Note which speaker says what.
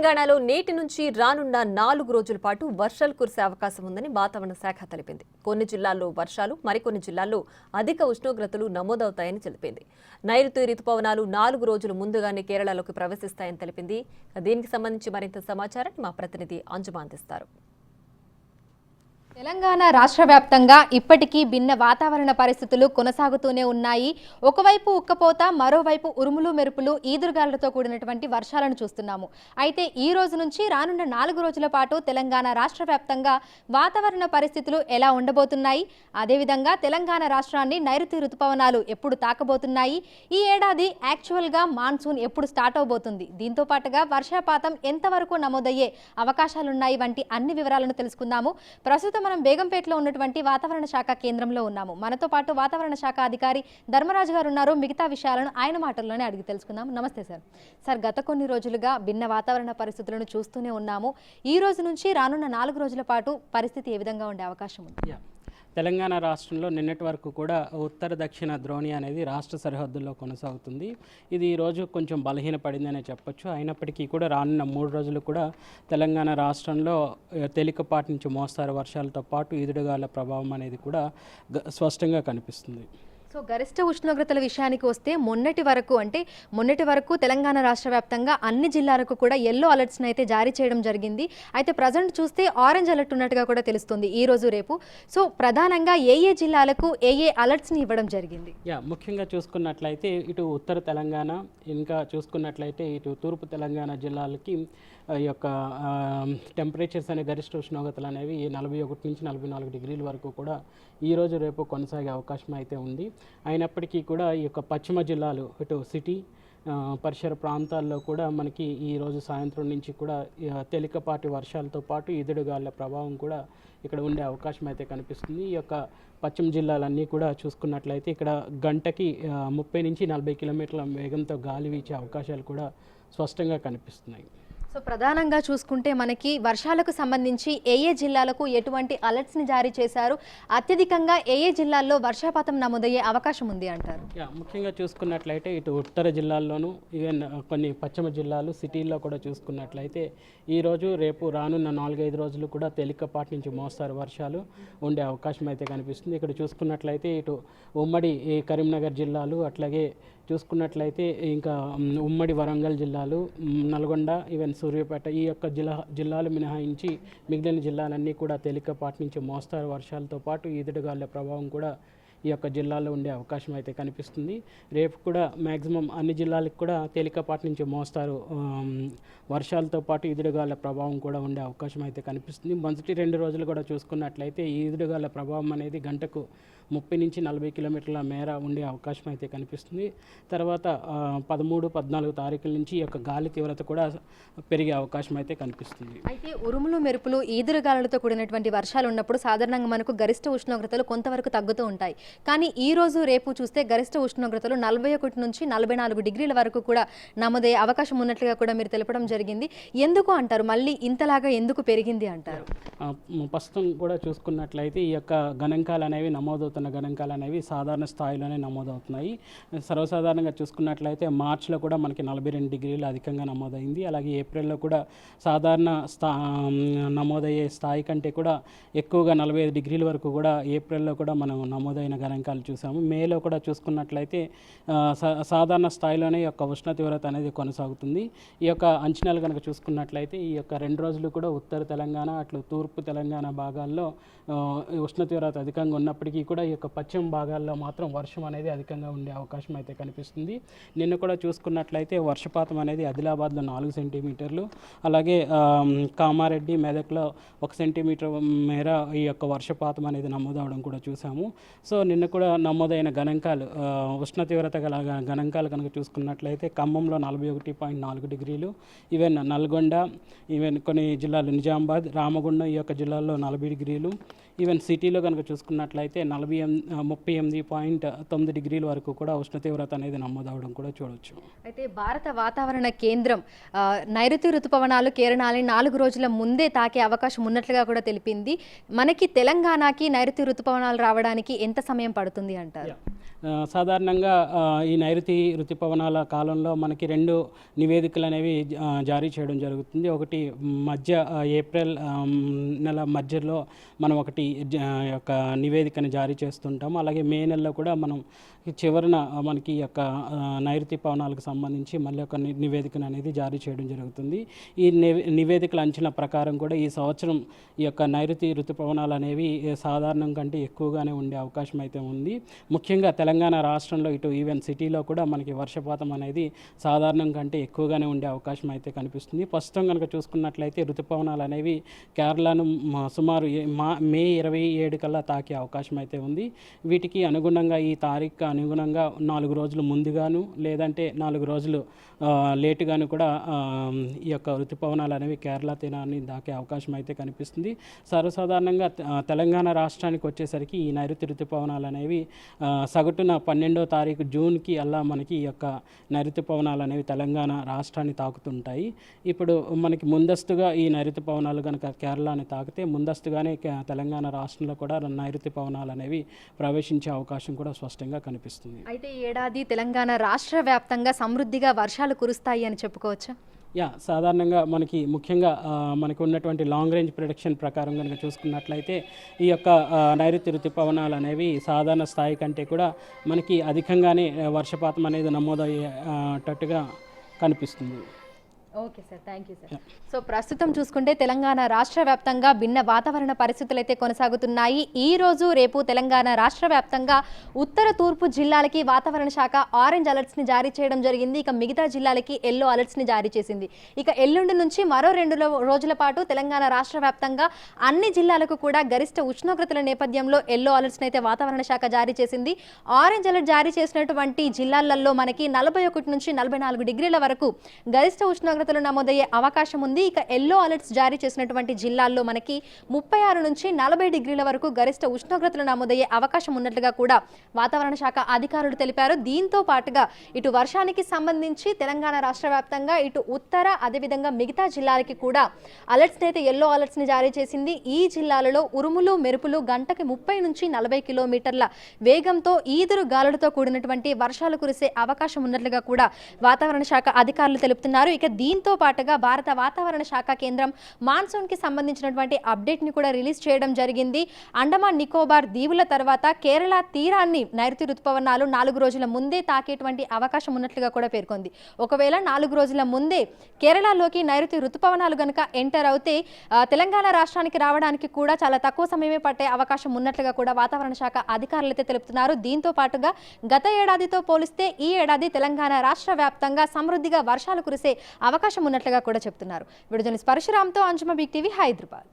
Speaker 1: తెలంగాణలో నేటి నుంచి రానున్న 4 రోజుల పాటు వర్షాలు కురిసే అవకాశం ఉందని వాతావరణ శాఖ తెలిపింది. కొన్ని జిల్లాల్లో వర్షాలు, మరికొన్ని జిల్లాల్లో అధిక ఉష్ణోగ్రతలు నమోదవుతాయని తెలిపింది. నైరుతి రుతుపవనాలు 4 రోజుల ముందుగానే కేరళలోకి ప్రవేశిస్తాయని తెలిపింది. దీనికి సంబంధించి మరింత సమాచారాన్ని మా ప్రతినిధి అంజుమా అందిస్తారు.
Speaker 2: తెలంగాణ రాష్ట్ర వ్యాప్తంగా ఇప్పటికీ భిన్న వాతావరణ పరిస్థితులు కొనసాగుతూనే ఉన్నాయి. ఒకవైపు ఉక్కపోత, మరోవైపు ఉరుములు మెరుపులు, ఈదురుగాలులతో కూడినటువంటి వర్షాలను చూస్తున్నాము. అయితే ఈ రోజు నుంచి రానున్న 4 రోజుల పాటు తెలంగాణ రాష్ట్ర వ్యాప్తంగా వాతావరణ పరిస్థితులు ఎలా ఉండబోతున్నాయి, అదేవిధంగా తెలంగాణ రాష్ట్రాన్ని నైరుతి రుతుపవనాలు ఎప్పుడు తాకబోతున్నాయి, ఈ ఏడాది యాక్చువల్గా మాన్సూన్ ఎప్పుడు స్టార్ట్ అవబోతుంది, దీంతో పాటుగా వర్షపాతం ఎంతవరకు నమోదయ్యే అవకాశాలున్నాయి వంటి అన్ని వివరాలను తెలుసుకుందాము. ప్రస్తుతం మనం బేగంపేటలో ఉన్నటువంటి వాతావరణ శాఖ కేంద్రంలో ఉన్నాము. మనతో పాటు వాతావరణ శాఖ అధికారి ధర్మరాజు గారు ఉన్నారు. మిగతా విషయాలను ఆయన మాటల్లోనే అడిగి తెలుసుకుందాం. నమస్తే సార్. సార్, గత కొన్ని రోజులుగా భిన్న వాతావరణ పరిస్థితులను చూస్తూనే ఉన్నాము. ఈ రోజు నుంచి రానున్న 4 రోజుల పాటు పరిస్థితి ఏ విధంగా ఉండే అవకాశం ఉంది?
Speaker 3: తెలంగాణ రాష్ట్రంలో నిన్నటి వరకు కూడా ఉత్తర దక్షిణ ద్రోణి అనేది రాష్ట్ర సరిహద్దుల్లో కొనసాగుతుంది. ఇది ఈరోజు కొంచెం బలహీనపడిందనే చెప్పొచ్చు. అయినప్పటికీ కూడా రానున్న 3 రోజులు కూడా తెలంగాణ రాష్ట్రంలో తేలికపాటి నుంచి మోస్తారు వర్షాలతో పాటు ఈదుడుగాల ప్రభావం అనేది కూడా స్పష్టంగా కనిపిస్తుంది.
Speaker 2: సో గరిష్ట ఉష్ణోగ్రతల విషయానికి వస్తే మొన్నటి వరకు తెలంగాణ రాష్ట్ర వ్యాప్తంగా అన్ని జిల్లాలకు కూడా ఎల్లో అలర్ట్స్ని అయితే జారీ చేయడం జరిగింది. అయితే ప్రజెంట్ చూస్తే ఆరెంజ్ అలర్ట్ ఉన్నట్టుగా కూడా తెలుస్తుంది ఈ రోజు రేపు. సో ప్రధానంగా ఏ జిల్లాలకు ఏ అలర్ట్స్ని ఇవ్వడం జరిగింది?
Speaker 3: ముఖ్యంగా చూసుకున్నట్లయితే ఇటు ఉత్తర తెలంగాణ, ఇంకా చూసుకున్నట్లయితే ఇటు తూర్పు తెలంగాణ జిల్లాలకి ఈ యొక్క టెంపరేచర్స్ అనే గరిష్ట ఉష్ణోగ్రతలు అనేవి 41 నుంచి 44 డిగ్రీల వరకు కూడా ఈరోజు రేపు కొనసాగే అవకాశం అయితే ఉంది. అయినప్పటికీ కూడా ఈ యొక్క పశ్చిమ జిల్లాలు, ఇటు సిటీ పరిసర ప్రాంతాల్లో కూడా మనకి ఈరోజు సాయంత్రం నుంచి కూడా తేలికపాటి వర్షాలతో పాటు ఈదుడుగాల ప్రభావం కూడా ఇక్కడ ఉండే అవకాశం అయితే కనిపిస్తుంది. ఈ యొక్క పశ్చిమ జిల్లాలన్నీ కూడా చూసుకున్నట్లయితే ఇక్కడ గంటకి 30 నుంచి 40 కిలోమీటర్ల వేగంతో గాలి వీచే అవకాశాలు కూడా స్పష్టంగా కనిపిస్తున్నాయి.
Speaker 2: సో ప్రధానంగా చూసుకుంటే మనకి వర్షాలకు సంబంధించి ఏ జిల్లాలకు ఎటువంటి అలర్ట్స్ని జారీ చేశారు, అత్యధికంగా ఏ జిల్లాల్లో వర్షపాతం నమోదయ్యే అవకాశం ఉంది అంటారు?
Speaker 3: ముఖ్యంగా చూసుకున్నట్లయితే ఇటు ఉత్తర జిల్లాల్లోనూ, ఈవెన్ కొన్ని పశ్చిమ జిల్లాలు సిటీల్లో కూడా చూసుకున్నట్లయితే ఈరోజు రేపు రానున్న 4-5 రోజులు కూడా తేలికపాటి నుంచి మోస్తారు వర్షాలు ఉండే అవకాశం అయితే కనిపిస్తుంది. ఇక్కడ చూసుకున్నట్లయితే ఇటు ఉమ్మడి కరీంనగర్ జిల్లాలు, అట్లాగే చూసుకున్నట్లయితే ఇంకా ఉమ్మడి వరంగల్ జిల్లాలు, నల్గొండ, ఈవెన్ సూర్యాపేట, ఈ యొక్క జిల్లాలు మినహాయించి మిగిలిన జిల్లాలన్నీ కూడా తేలికపాటి నుంచి మోస్తారు వర్షాలతో పాటు ఈదుడుగాల ప్రభావం కూడా ఈ యొక్క జిల్లాల్లో ఉండే అవకాశం అయితే కనిపిస్తుంది. రేపు కూడా మ్యాక్సిమం అన్ని జిల్లాలకు కూడా తేలికపాటి నుంచి మోస్తారు వర్షాలతో పాటు ఈదుడుగాల ప్రభావం కూడా ఉండే అవకాశం అయితే కనిపిస్తుంది. మొదటి 2 రోజులు కూడా చూసుకున్నట్లయితే ఈ ఈదుడుగాల ప్రభావం అనేది గంటకు 30 నుంచి 40 కిలోమీటర్ల మేర ఉండే అవకాశం అయితే కనిపిస్తుంది. తర్వాత 13-14 తారీఖుల నుంచి ఈ యొక్క గాలి తీవ్రత కూడా పెరిగే అవకాశం అయితే కనిపిస్తుంది.
Speaker 2: అయితే ఉరుములు మెరుపులు, ఈదురుగాలులతో కూడినటువంటి వర్షాలు ఉన్నప్పుడు సాధారణంగా మనకు గరిష్ట ఉష్ణోగ్రతలు కొంతవరకు తగ్గుతూ ఉంటాయి. కానీ ఈ రోజు రేపు చూస్తే గరిష్ట ఉష్ణోగ్రతలు 41 నుంచి 44 డిగ్రీల వరకు కూడా నమోదయ్యే అవకాశం ఉన్నట్లుగా కూడా మీరు తెలపడం జరిగింది. ఎందుకు అంటారు, మళ్ళీ ఇంతలాగా ఎందుకు పెరిగింది అంటారు?
Speaker 3: ప్రస్తుతం కూడా చూసుకున్నట్లయితే ఈ యొక్క గణాంకాలు అనేవి నమోదవుతున్న గణాంకాలు అనేవి సాధారణ స్థాయిలోనే నమోదవుతున్నాయి. సర్వసాధారణంగా చూసుకున్నట్లయితే మార్చిలో కూడా మనకి 42 డిగ్రీలు అధికంగా నమోదైంది. అలాగే ఏప్రిల్లో కూడా సాధారణ నమోదయ్యే స్థాయి కంటే కూడా ఎక్కువగా 45 డిగ్రీల వరకు కూడా ఏప్రిల్లో కూడా మనం నమోదైన గణాంకాలు చూసాము. మేలో కూడా చూసుకున్నట్లయితే సాధారణ స్థాయిలోనే ఈ యొక్క ఉష్ణ తీవ్రత అనేది కొనసాగుతుంది. ఈ యొక్క అంచనాలు కనుక చూసుకున్నట్లయితే ఈ యొక్క 2 రోజులు కూడా ఉత్తర తెలంగాణ, అట్లు తూర్పు తెలంగాణ భాగాల్లో ఉష్ణ తీవ్రత అధికంగా ఉన్నప్పటికీ కూడా ఈ యొక్క పశ్చిమ భాగాల్లో మాత్రం వర్షం అనేది అధికంగా ఉండే అవకాశం అయితే కనిపిస్తుంది. నిన్న కూడా చూసుకున్నట్లయితే వర్షపాతం అనేది ఆదిలాబాద్లో 4 సెంటీమీటర్లు, అలాగే కామారెడ్డి, మెదక్లో 1 సెంటీమీటర్ మేర ఈ యొక్క వర్షపాతం అనేది నమోదవడం కూడా చూసాము. సో నిన్న కూడా నమోదైన గణాంకాలు, ఉష్ణ తీవ్రత గల గణాంకాలు కనుక చూసుకున్నట్లయితే ఖమ్మంలో 41.4 డిగ్రీలు, ఈవెన్ నల్గొండ, ఈవెన్ కొన్ని జిల్లాలు నిజామాబాద్, రామగుండం ఈ యొక్క జిల్లాల్లో 40 డిగ్రీలు, ఈవెన్ సిటీలో కనుక చూసుకున్నట్లయితే 38.9 డిగ్రీల వరకు కూడా ఉష్ణ తీవ్రత అనేది నమోదవడం కూడా చూడవచ్చు.
Speaker 2: అయితే భారత వాతావరణ కేంద్రం నైరుతి ఋతుపవనాలు కేరళని 4 రోజుల ముందే తాకే అవకాశం ఉన్నట్లుగా కూడా తెలిపింది. మనకి తెలంగాణకి నైరుతి ఋతుపవనాలు రావడానికి ఎంత సమయం పడుతుంది అంటారు?
Speaker 3: సాధారణంగా ఈ నైరుతి ఋతుపవనాల కాలంలో మనకి 2 నివేదికలు అనేవి జారీ చేయడం జరుగుతుంది. ఒకటి ఏప్రిల్ నెల మధ్యలో మనం ఒకటి యొక్క నివేదికను జారీ చేస్తుంటాము. అలాగే మే నెలలో కూడా మనం చివరన మనకి ఈ యొక్క నైరుతి పవనాలకు సంబంధించి మళ్ళీ ఒక నివేదికను అనేది జారీ చేయడం జరుగుతుంది. ఈ నివేదికల అంచనా ప్రకారం కూడా ఈ సంవత్సరం ఈ యొక్క నైరుతి ఋతుపవనాలు అనేవి సాధారణం కంటే ఎక్కువగానే ఉండే అవకాశం అయితే ఉంది. ముఖ్యంగా తెలంగాణ రాష్ట్రంలో ఇటు ఈవెన్ సిటీలో కూడా మనకి వర్షపాతం అనేది సాధారణం కంటే ఎక్కువగానే ఉండే అవకాశం అయితే కనిపిస్తుంది. ప్రస్తుతం కనుక చూసుకున్నట్లయితే ఋతుపవనాలు అనేవి కేరళను సుమారు మే 27 కల్లా తాకే అవకాశం అయితే ఉంది. వీటికి అనుగుణంగా ఈ తారీఖు అనుగుణంగా 4 రోజులు ముందుగాను లేదంటే 4 రోజులు లేటుగాను కూడా ఈ యొక్క ఋతుపవనాలు అనేవి కేరళ తీరాన్ని దాకే అవకాశం అయితే కనిపిస్తుంది. సర్వసాధారణంగా తెలంగాణ రాష్ట్రానికి వచ్చేసరికి ఈ నైరుతి ఋతుపవనాలు అనేవి సగటున 12వ తారీఖు జూన్కి అలా మనకి ఈ యొక్క నైరుతి పవనాలు అనేవి తెలంగాణ రాష్ట్రాన్ని తాకుతుంటాయి. ఇప్పుడు మనకి ముందస్తుగా ఈ నైరుతి పవనాలు కనుక కేరళని తాకితే ముందస్తుగానే తెలంగాణ రాష్ట్రంలో కూడా నైరుతి పవనాలు అనేవి ప్రవేశించే అవకాశం కూడా స్పష్టంగా కనిపిస్తుంది.
Speaker 2: అయితే ఈ ఏడాది తెలంగాణ రాష్ట్ర వ్యాప్తంగా సమృద్ధిగా వర్షాలు కురుస్తాయి అని చెప్పుకోవచ్చా?
Speaker 3: సాధారణంగా మనకి ముఖ్యంగా మనకు ఉన్నటువంటి లాంగ్ రేంజ్ ప్రొడిక్షన్ ప్రకారం కనుక చూసుకున్నట్లయితే ఈ యొక్క నైరుతి ఋతుపవనాలు అనేవి సాధారణ స్థాయి కంటే కూడా మనకి అధికంగానే వర్షపాతం అనేది నమోదయ్యేటట్టుగా కనిపిస్తుంది.
Speaker 2: Okay sir, thank you sir. So ప్రస్తుతం చూసుకుంటే తెలంగాణ రాష్ట్ర వ్యాప్తంగా భిన్న వాతావరణ పరిస్థితులు అయితే కొనసాగుతున్నాయి. ఈ రోజు రేపు తెలంగాణ రాష్ట్ర వ్యాప్తంగా ఉత్తర తూర్పు జిల్లాలకి వాతావరణ శాఖ ఆరెంజ్ అలర్ట్స్ని జారీ చేయడం జరిగింది. ఇక మిగతా జిల్లాలకి ఎల్లో అలర్ట్స్ని జారీ చేసింది. ఇక ఎల్లుండి నుంచి మరో 2 రోజుల పాటు తెలంగాణ రాష్ట్ర వ్యాప్తంగా అన్ని జిల్లాలకు కూడా గరిష్ట ఉష్ణోగ్రతల నేపథ్యంలో ఎల్లో అలర్ట్స్ని అయితే వాతావరణ శాఖ జారీ చేసింది. ఆరెంజ్ అలర్ట్ జారీ చేసినటువంటి జిల్లాలలో మనకి 41 నుంచి 44 డిగ్రీల వరకు గరిష్ట ఉష్ణోగ్రతలు నమోదయ్యే అవకాశం ఉంది. ఇక ఎల్లో అలర్ట్స్ జారీ చేసినటువంటి జిల్లాల్లో మనకి 36 నుంచి 40 డిగ్రీల వరకు గరిష్ట ఉష్ణోగ్రతలు నమోదయ్యే అవకాశం ఉన్నట్లుగా కూడా వాతావరణ శాఖ అధికారులు తెలిపారు. దీంతో పాటుగా ఇటు వర్షానికి సంబంధించి తెలంగాణ రాష్ట్ర వ్యాప్తంగా ఇటు ఉత్తర అదేవిధంగా మిగతా జిల్లాలకి కూడా అలర్ట్స్ అయితే ఎల్లో అలర్ట్స్ ని జారీ చేసింది. ఈ జిల్లాలలో ఉరుములు మెరుపులు గంటకి 30 నుంచి 40 కిలోమీటర్ల వేగంతో ఈదురు గాలులతో కూడినటువంటి వర్షాలు కురిసే అవకాశం ఉన్నట్లుగా కూడా వాతావరణ శాఖ అధికారులు తెలుపుతున్నారు. ఇక దీంతో పాటుగా భారత వాతావరణ శాఖ కేంద్రం మాన్సూన్ కి సంబంధించినటువంటి అప్డేట్ ని కూడా రిలీజ్ చేయడం జరిగింది. అండమాన్ నికోబార్ దీవుల తర్వాత కేరళ తీరాన్ని నైరుతి ఋతుపవనాలు 4 రోజుల ముందే తాకేటువంటి అవకాశం ఉన్నట్లుగా కూడా పేర్కొంది. ఒకవేళ 4 రోజుల ముందే కేరళలోకి నైరుతి ఋతుపవనాలు గనుక ఎంటర్ అవుతే తెలంగాణ రాష్ట్రానికి రావడానికి కూడా చాలా తక్కువ సమయమే పట్టే అవకాశం ఉన్నట్లుగా కూడా వాతావరణ శాఖ అధికారులు అయితే తెలుపుతున్నారు. దీంతో పాటుగా గత ఏడాదితో పోలిస్తే ఈ ఏడాది తెలంగాణ రాష్ట్ర వ్యాప్తంగా సమృద్ధిగా వర్షాలు కురిసే అవకాశం ఉన్నట్లుగా కూడా చెప్తున్నారు. వీడియో జర్నలిస్ట్ పరశురామ్తో అంజుమ బిగ్ టీవీ, హైదరాబాద్.